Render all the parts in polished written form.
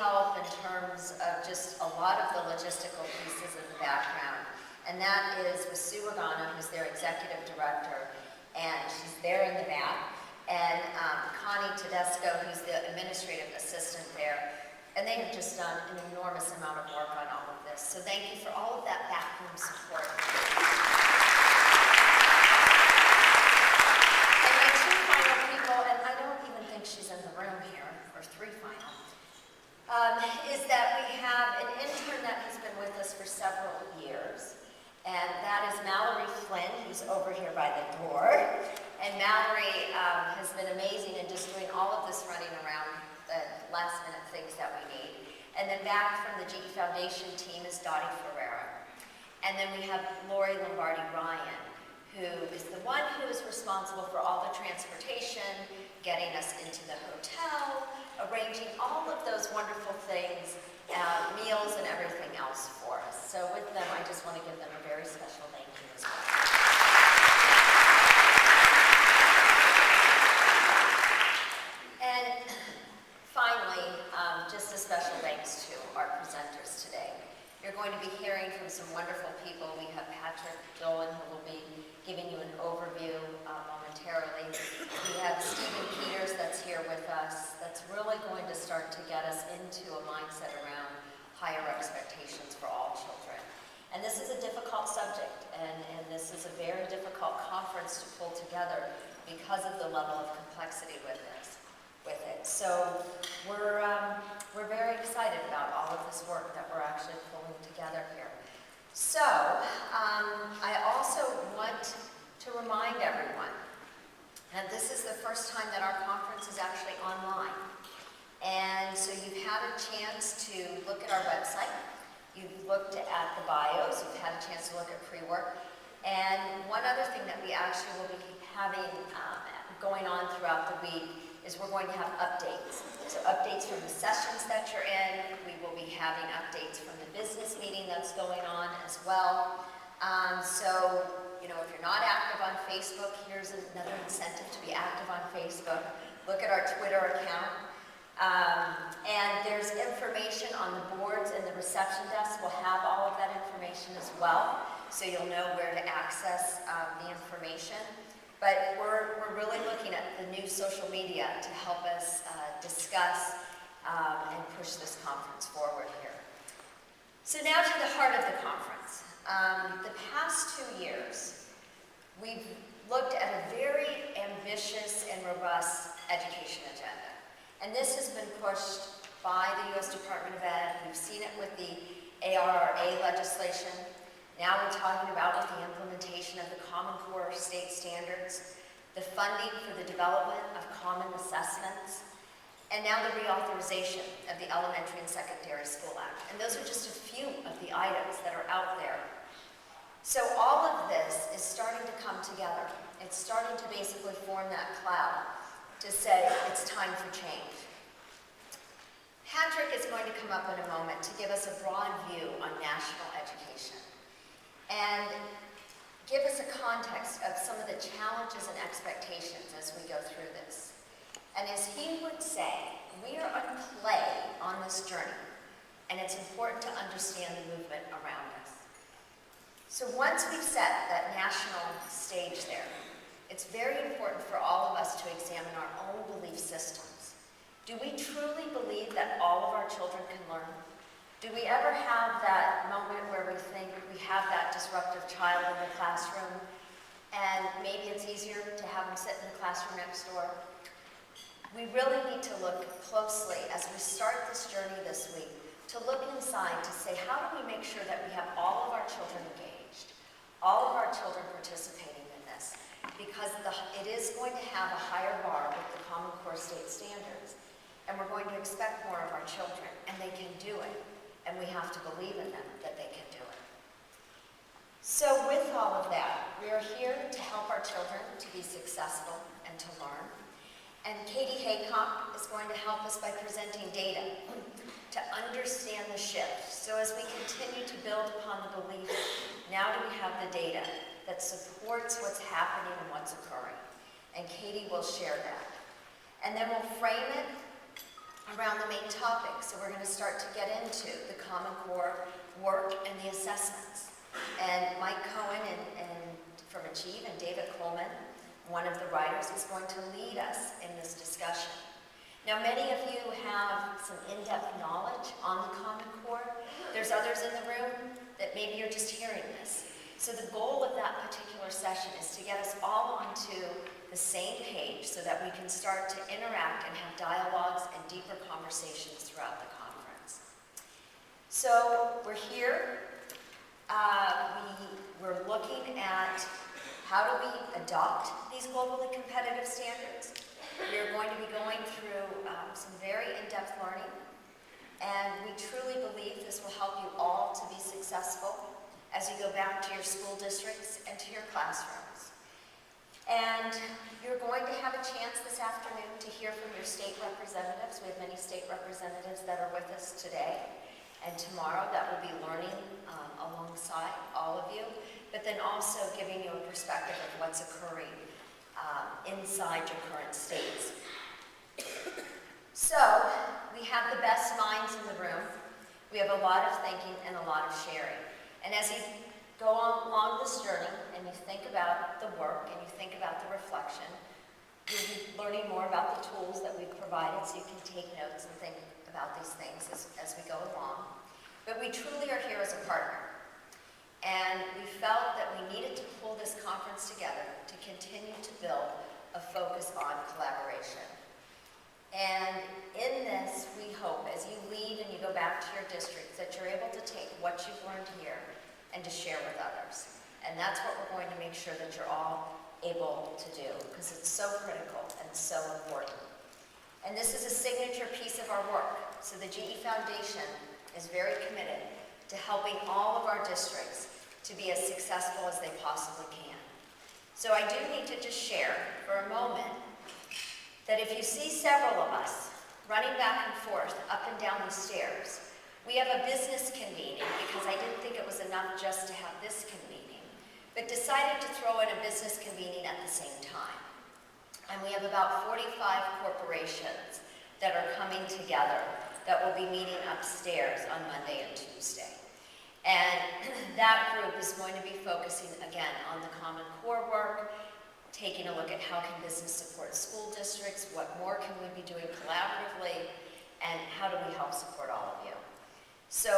help in terms of just a lot of the logistical pieces in the background. And that is with Sue Agana, who's their executive director, and she's there in the back, and Connie Tedesco, who's the administrative assistant there. And they have just done an enormous amount of work on all of this. So thank you for all of that backroom support. And my two final people, and I don't even think she's in the room here, or three final, is that we have an intern that has been with us for several years. And that is Mallory Flynn, who's over here by the door. And Mallory has been amazing in just doing all of this running around the last minute things that we need. And then back from the GE Foundation team is Dottie Ferreira. And then we have Lori Lombardi-Ryan, who is the one who is responsible for all the transportation, getting us into the hotel, arranging all of those wonderful things, meals and everything else for us. So with them, I just want to give them a very special thank you as well. And finally, just a special thanks to our presenters today. You're going to be hearing from some wonderful people. We have Patrick Dolan, who will be giving you an overview momentarily. We have Stephen Peters that's here with us, that's really going to start to get us into a mindset around higher expectations for all children. And this is a difficult subject, and this is a very difficult conference to pull together because of the level of complexity with it. So we're very excited about all of this work that we're actually pulling together here. So I also want to remind everyone that this is the first time that our conference is actually online. And so you've had a chance to look at our website. You've looked at the bios. You've had a chance to look at pre-work. And one other thing that we actually will be having going on throughout the week is we're going to have updates. So updates from the sessions that you're in. We will be having updates from the business meeting that's going on as well. So, you know, if you're not active on Facebook, here's another incentive to be active on Facebook. Look at our Twitter account. And there's information on the boards, and the reception desk will have all of that information as well. So you'll know where to access the information. But we're really looking at the new social media to help us discuss and push this conference forward here. So now to the heart of the conference. The past 2 years, we've looked at a very ambitious and robust education agenda. And this has been pushed by the U.S. Department of Ed. We've seen it with the ARRA legislation. Now we're talking about with the implementation of the Common Core state standards, the funding for the development of common assessments, and now the reauthorization of the Elementary and Secondary School Act. And those are just a few of the items that are out there. So all of this is starting to come together. It's starting to basically form that cloud to say it's time for change. Patrick is going to come up in a moment to give us a broad view on national education and give us a context of some of the challenges and expectations as we go through this. And as he would say, we are on play on this journey, and it's important to understand the movement around us. So once we've set that national stage there, it's very important for all of us to examine our own belief systems. Do we truly believe that all of our children can learn? Do we ever have that moment where we think we have that disruptive child in the classroom, and maybe it's easier to have them sit in the classroom next door? We really need to look closely as we start this journey this week to look inside to say, how do we make sure that we have all of our children engaged, all of our children participating in this? Because it is going to have a higher bar with the Common Core state standards, and we're going to expect more of our children, and they can do it. And we have to believe in them that they can do it. So with all of that, we are here to help our children to be successful and to learn. And Katie Haycock is going to help us by presenting data to understand the shift. So as we continue to build upon the belief, now do we have the data that supports what's happening and what's occurring. And Katie will share that. And then we'll frame it around the main topic. So we're going to start to get into the Common Core work and the assessments. And Mike Cohen and from Achieve and David Coleman, one of the writers, is going to lead us in this discussion. Now, many of you have some in-depth knowledge on the Common Core. There's others in the room that maybe you're just hearing this. So the goal of that particular session is to get us all onto the same page so that we can start to interact and have dialogues and deeper conversations throughout the conference. So we're here. We're looking at how do we adopt these globally competitive standards. We're going to be going through some very in-depth learning, and we truly believe this will help you all to be successful as you go back to your school districts and to your classrooms. And you're going to have a chance this afternoon to hear from your state representatives. We have many state representatives that are with us today and tomorrow that will be learning alongside all of you, but then also giving you a perspective of what's occurring inside your current states. So, we have the best minds in the room. We have a lot of thinking and a lot of sharing. And as you go along this journey and you think about the work and you think about the reflection, you'll be learning more about the tools that we've provided so you can take notes and think about these things as we go along. But we truly are here as a partner. And we felt that we needed to pull this conference together to continue to build a focus on collaboration. And in this, we hope, as you leave and you go back to your districts, that you're able to take what you've learned here and to share with others. And that's what we're going to make sure that you're all able to do, because it's so critical and so important. And this is a signature piece of our work. So the GE Foundation is very committed to helping all of our districts to be as successful as they possibly can. So I do need to just share for a moment that if you see several of us running back and forth up and down the stairs, we have a business convening because I didn't think it was enough just to have this convening, but decided to throw in a business convening at the same time. And we have about 45 corporations that are coming together that will be meeting upstairs on Monday and Tuesday. And that group is going to be focusing again on the Common Core work, taking a look at how can business support school districts, what more can we be doing collaboratively, and how do we help support all of you. So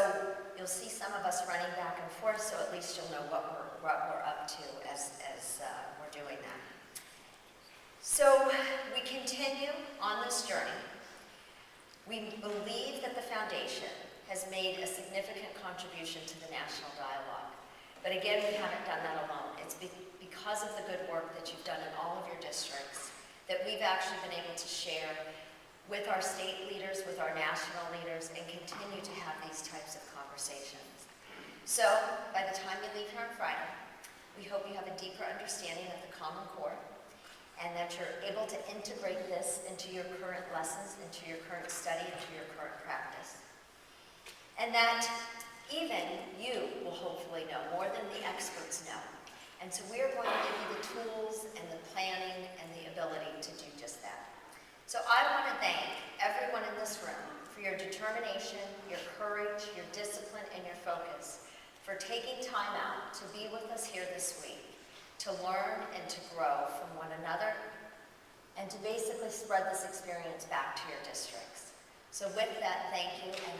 you'll see some of us running back and forth, so at least you'll know what we're up to as we're doing that. So we continue on this journey. We believe that the foundation has made a significant contribution to the national dialogue. But again, we haven't done that alone. It's because of the good work that you've done in all of your districts that we've actually been able to share with our state leaders, with our national leaders, and continue to have these types of conversations. So, by the time you leave here on Friday, we hope you have a deeper understanding of the Common Core, and that you're able to integrate this into your current lessons, into your current study, into your current practice. And that even you will hopefully know more than the experts know. And so we are going to give you the tools and the planning and the ability to do just that. So I want to thank everyone in this room for your determination, your courage, your discipline, and your focus for taking time out to be with us here this week, to learn and to grow from one another, and to basically spread this experience back to your districts. So with that, thank you, and